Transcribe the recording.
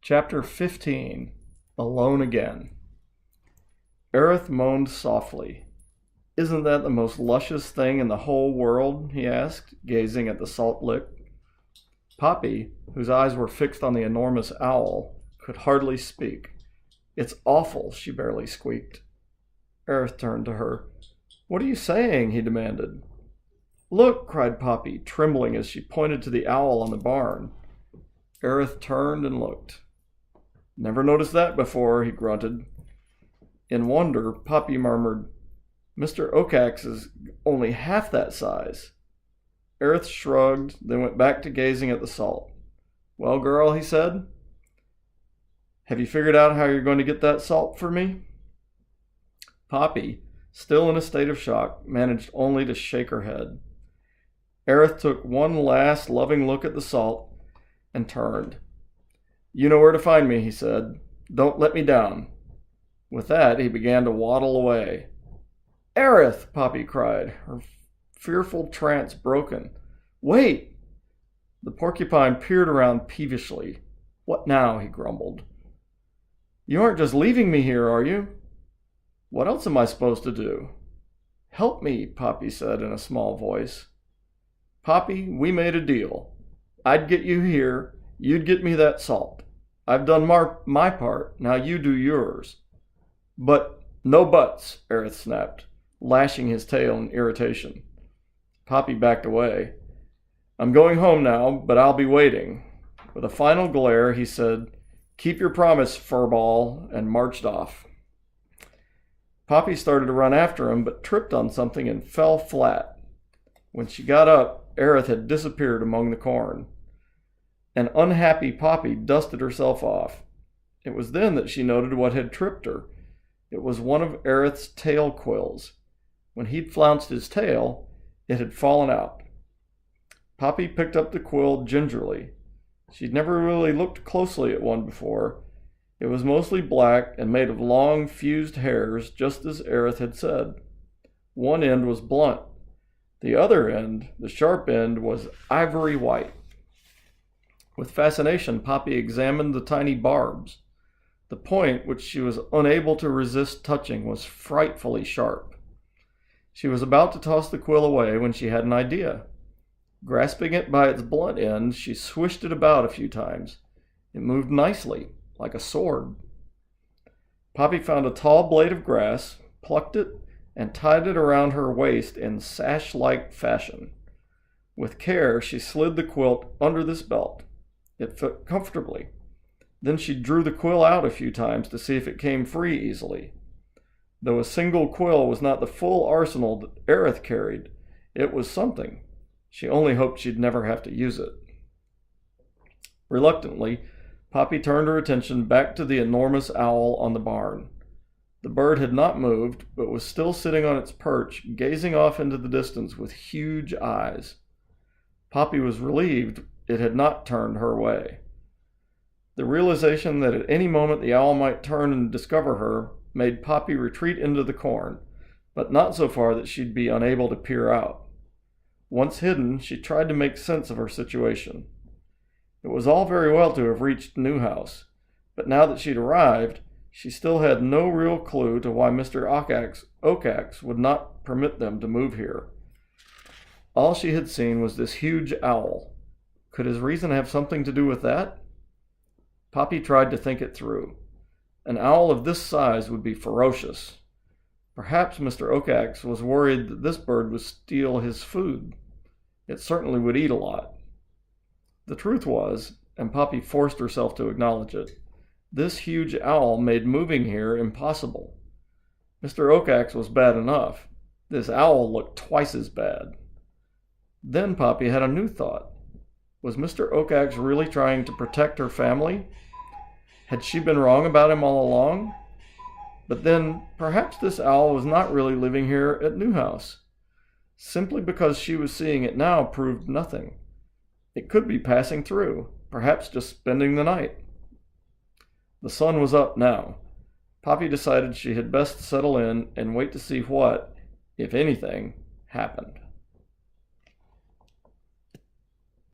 Chapter 15. Alone Again. Aerith moaned softly. "Isn't that the most luscious thing in the whole world?" he asked, gazing at the salt lick. Poppy, whose eyes were fixed on the enormous owl, could hardly speak. "It's awful," she barely squeaked. Aerith turned to her. "What are you saying?" he demanded. "Look!" cried Poppy, trembling as she pointed to the owl on the barn. Aerith turned and looked. "Never noticed that before," he grunted. In wonder, Poppy murmured, "Mr. Okax is only half that size." Aerith shrugged, then went back to gazing at the salt. "Well, girl," he said, "have you figured out how you're going to get that salt for me?" Poppy, still in a state of shock, managed only to shake her head. Aerith took one last loving look at the salt and turned. "You know where to find me," he said. "Don't let me down." With that, he began to waddle away. "Aerith!" Poppy cried, her fearful trance broken. "Wait!" The porcupine peered around peevishly. "What now?" he grumbled. "You aren't just leaving me here, are you?" "What else am I supposed to do?" "Help me," Poppy said in a small voice. "Poppy, we made a deal. I'd get you here, you'd get me that salt. I've done my part, now you do yours." "But, no buts," Aerith snapped, lashing his tail in irritation. Poppy backed away. "I'm going home now, but I'll be waiting." With a final glare, he said, "Keep your promise, furball," and marched off. Poppy started to run after him, but tripped on something and fell flat. When she got up, Aerith had disappeared among the corn. An unhappy Poppy dusted herself off. It was then that she noted what had tripped her. It was one of Aerith's tail quills. When he'd flounced his tail, it had fallen out. Poppy picked up the quill gingerly. She'd never really looked closely at one before. It was mostly black and made of long, fused hairs, just as Aerith had said. One end was blunt. The other end, the sharp end, was ivory white. With fascination, Poppy examined the tiny barbs. The point, which she was unable to resist touching, was frightfully sharp. She was about to toss the quill away when she had an idea. Grasping it by its blunt end, she swished it about a few times. It moved nicely, like a sword. Poppy found a tall blade of grass, plucked it, and tied it around her waist in sash-like fashion. With care, she slid the quilt under this belt. It fit comfortably. Then she drew the quill out a few times to see if it came free easily. Though a single quill was not the full arsenal that Aerith carried, it was something. She only hoped she'd never have to use it. Reluctantly, Poppy turned her attention back to the enormous owl on the barn. The bird had not moved, but was still sitting on its perch, gazing off into the distance with huge eyes. Poppy was relieved it had not turned her way. The realization that at any moment the owl might turn and discover her made Poppy retreat into the corn, but not so far that she'd be unable to peer out. Once hidden, she tried to make sense of her situation. It was all very well to have reached Newhouse, but now that she'd arrived, she still had no real clue to why Mr. Okax would not permit them to move here. All she had seen was this huge owl. Could his reason have something to do with that? Poppy tried to think it through. An owl of this size would be ferocious. Perhaps Mr. Okax was worried that this bird would steal his food. It certainly would eat a lot. The truth was, and Poppy forced herself to acknowledge it, this huge owl made moving here impossible. Mr. Okax was bad enough. This owl looked twice as bad. Then Poppy had a new thought. Was Mr. Okax really trying to protect her family? Had she been wrong about him all along? But then, perhaps this owl was not really living here at Newhouse. Simply because she was seeing it now proved nothing. It could be passing through, perhaps just spending the night. The sun was up now. Poppy decided she had best settle in and wait to see what, if anything, happened.